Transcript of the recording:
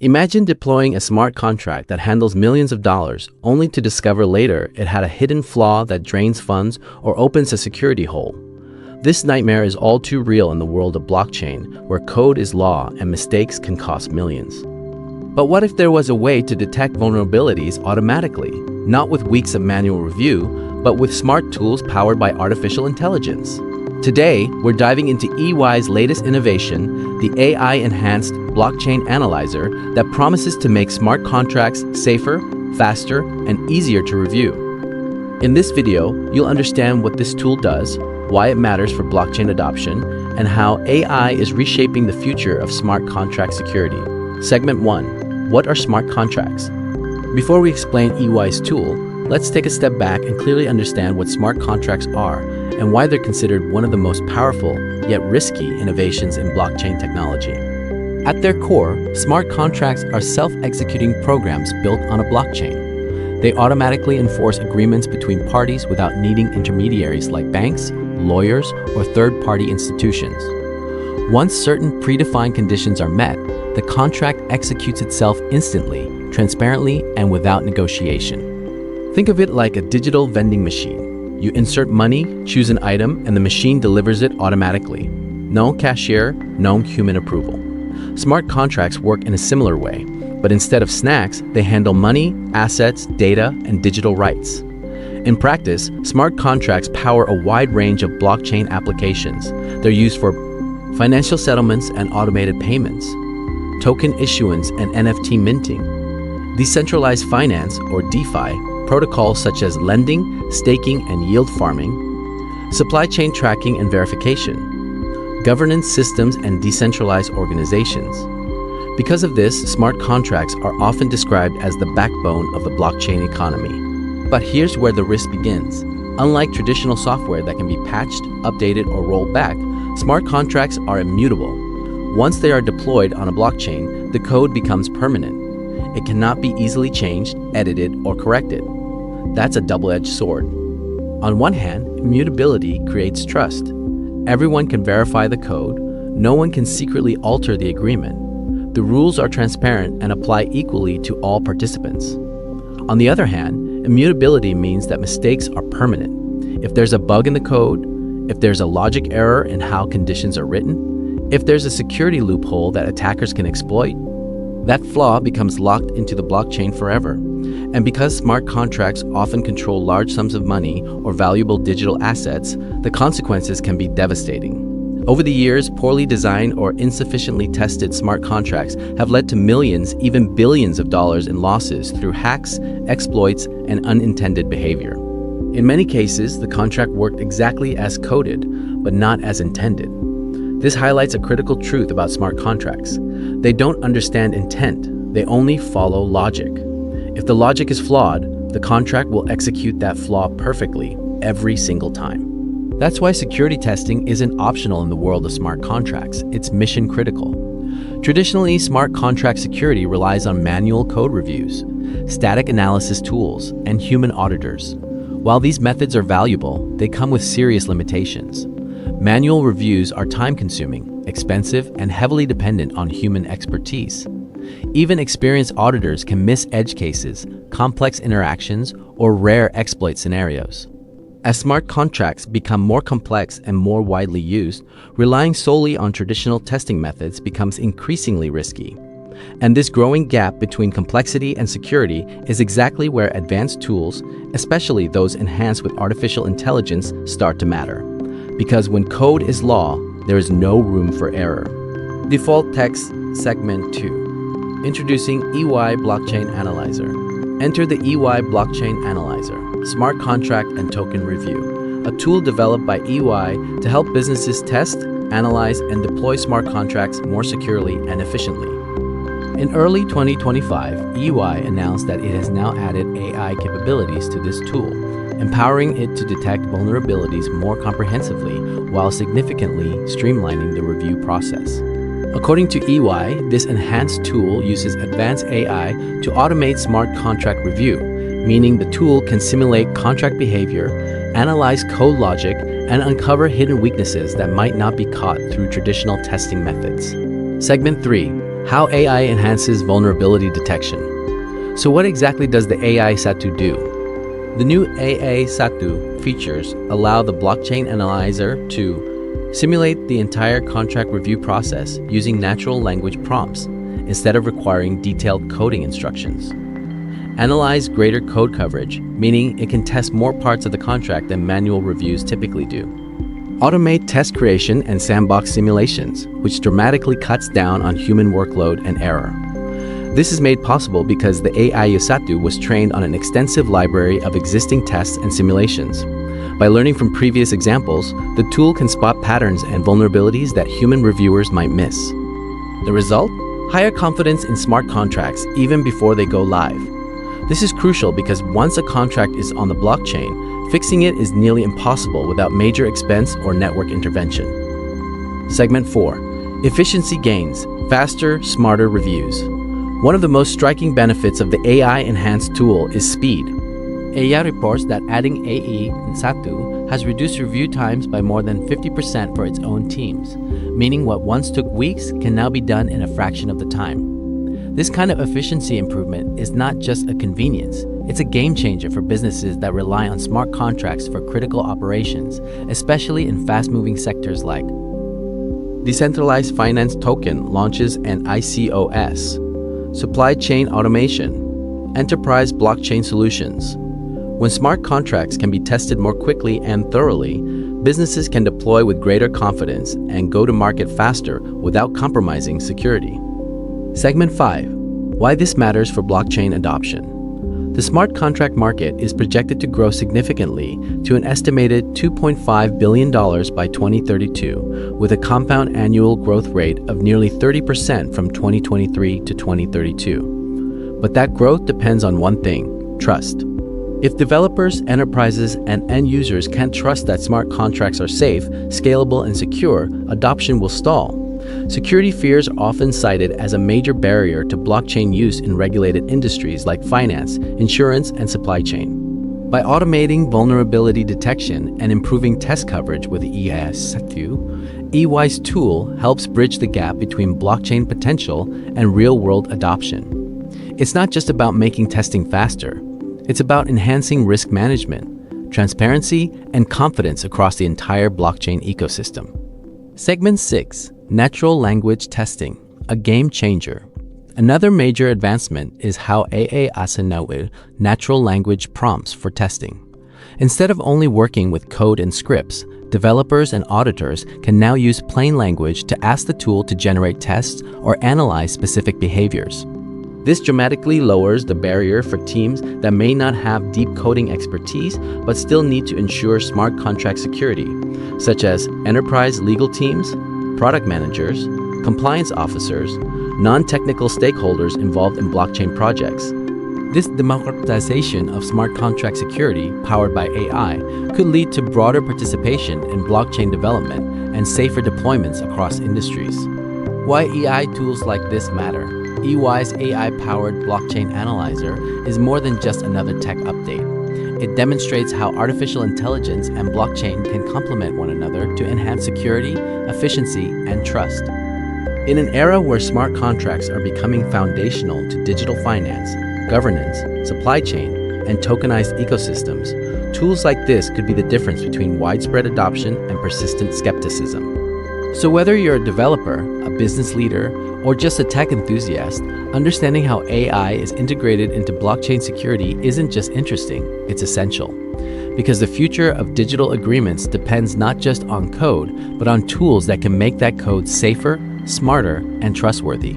Imagine deploying a smart contract that handles millions of dollars, only to discover later it had a hidden flaw that drains funds or opens a security hole. This nightmare is all too real in the world of blockchain, where code is law and mistakes can cost millions. But what if there was a way to detect vulnerabilities automatically, not with weeks of manual review, but with smart tools powered by artificial intelligence? Today, we're diving into EY's latest innovation, the AI-enhanced blockchain analyzer that promises to make smart contracts safer, faster, and easier to review. In this video, you'll understand what this tool does, why it matters for blockchain adoption, and how AI is reshaping the future of smart contract security. Segment 1. What are smart contracts? Before we explain EY's tool, let's take a step back and clearly understand what smart contracts are and why they're considered one of the most powerful, yet risky, innovations in blockchain technology. At their core, smart contracts are self-executing programs built on a blockchain. They automatically enforce agreements between parties without needing intermediaries like banks, lawyers, or third-party institutions. Once certain predefined conditions are met, the contract executes itself instantly, transparently, and without negotiation. Think of it like a digital vending machine. You insert money, choose an item, and the machine delivers it automatically. No cashier, no human approval. Smart contracts work in a similar way, but instead of snacks, they handle money, assets, data, and digital rights. In practice, smart contracts power a wide range of blockchain applications. They're used for financial settlements and automated payments, token issuance and NFT minting, decentralized finance or DeFi, protocols such as lending, staking, and yield farming, supply chain tracking and verification, governance systems, and decentralized organizations. Because of this, smart contracts are often described as the backbone of the blockchain economy. But here's where the risk begins. Unlike traditional software that can be patched, updated, or rolled back, smart contracts are immutable. Once they are deployed on a blockchain, the code becomes permanent. It cannot be easily changed, edited, or corrected. That's a double-edged sword. On one hand, immutability creates trust. Everyone can verify the code. No one can secretly alter the agreement. The rules are transparent and apply equally to all participants. On the other hand, immutability means that mistakes are permanent. If there's a bug in the code, if there's a logic error in how conditions are written, if there's a security loophole that attackers can exploit, that flaw becomes locked into the blockchain forever. And because smart contracts often control large sums of money or valuable digital assets, the consequences can be devastating. Over the years, poorly designed or insufficiently tested smart contracts have led to millions, even billions of dollars in losses through hacks, exploits, and unintended behavior. In many cases, the contract worked exactly as coded, but not as intended. This highlights a critical truth about smart contracts. They don't understand intent, they only follow logic. If the logic is flawed, the contract will execute that flaw perfectly every single time. That's why security testing isn't optional in the world of smart contracts, it's mission critical. Traditionally, smart contract security relies on manual code reviews, static analysis tools, and human auditors. While these methods are valuable, they come with serious limitations. Manual reviews are time-consuming, expensive, and heavily dependent on human expertise. Even experienced auditors can miss edge cases, complex interactions, or rare exploit scenarios. As smart contracts become more complex and more widely used, relying solely on traditional testing methods becomes increasingly risky. And this growing gap between complexity and security is exactly where advanced tools, especially those enhanced with artificial intelligence, start to matter. Because when code is law, there is no room for error. Default text segment 2. Introducing EY Blockchain Analyzer. Enter the EY Blockchain Analyzer, Smart Contract and Token Review, a tool developed by EY to help businesses test, analyze, and deploy smart contracts more securely and efficiently. In early 2025, EY announced that it has now added AI capabilities to this tool, empowering it to detect vulnerabilities more comprehensively while significantly streamlining the review process. According to EY, this enhanced tool uses advanced AI to automate smart contract review, meaning the tool can simulate contract behavior, analyze code logic, and uncover hidden weaknesses that might not be caught through traditional testing methods. Segment 3. How AI enhances vulnerability detection. So what exactly does the AI Satu do? The new AA Satu features allow the blockchain analyzer to simulate the entire contract review process using natural language prompts instead of requiring detailed coding instructions. Analyze greater code coverage, meaning it can test more parts of the contract than manual reviews typically do. Automate test creation and sandbox simulations, which dramatically cuts down on human workload and error. This is made possible because the AI Yosatu was trained on an extensive library of existing tests and simulations. By learning from previous examples, the tool can spot patterns and vulnerabilities that human reviewers might miss. The result? Higher confidence in smart contracts even before they go live. This is crucial because once a contract is on the blockchain, fixing it is nearly impossible without major expense or network intervention. Segment 4. Efficiency gains, faster, smarter reviews. One of the most striking benefits of the AI-enhanced tool is speed. AI reports that adding AE in Satu has reduced review times by more than 50% for its own teams, meaning what once took weeks can now be done in a fraction of the time. This kind of efficiency improvement is not just a convenience, it's a game changer for businesses that rely on smart contracts for critical operations, especially in fast-moving sectors like decentralized finance token launches and ICOS, supply chain automation, enterprise blockchain solutions. When smart contracts can be tested more quickly and thoroughly, businesses can deploy with greater confidence and go to market faster without compromising security. Segment 5. Why this matters for blockchain adoption. The smart contract market is projected to grow significantly to an estimated $2.5 billion by 2032, with a compound annual growth rate of nearly 30% from 2023 to 2032. But that growth depends on one thing: trust. If developers, enterprises, and end users can't trust that smart contracts are safe, scalable, and secure, adoption will stall. Security fears are often cited as a major barrier to blockchain use in regulated industries like finance, insurance, and supply chain. By automating vulnerability detection and improving test coverage with EIS-Satu, EY's tool helps bridge the gap between blockchain potential and real-world adoption. It's not just about making testing faster. It's about enhancing risk management, transparency, and confidence across the entire blockchain ecosystem. Segment 6. Natural language testing, a game changer. Another major advancement is how AA Asanawil natural language prompts for testing. Instead of only working with code and scripts, developers and auditors can now use plain language to ask the tool to generate tests or analyze specific behaviors. This dramatically lowers the barrier for teams that may not have deep coding expertise but still need to ensure smart contract security, such as enterprise legal teams, product managers, compliance officers, non-technical stakeholders involved in blockchain projects. This democratization of smart contract security powered by AI could lead to broader participation in blockchain development and safer deployments across industries. Why AI tools like this matter? EY's AI-powered blockchain analyzer is more than just another tech update. It demonstrates how artificial intelligence and blockchain can complement one another to enhance security, efficiency, and trust. In an era where smart contracts are becoming foundational to digital finance, governance, supply chain, and tokenized ecosystems, tools like this could be the difference between widespread adoption and persistent skepticism. So whether you're a developer, a business leader, or just a tech enthusiast, understanding how AI is integrated into blockchain security isn't just interesting, it's essential. Because the future of digital agreements depends not just on code, but on tools that can make that code safer, smarter, and trustworthy.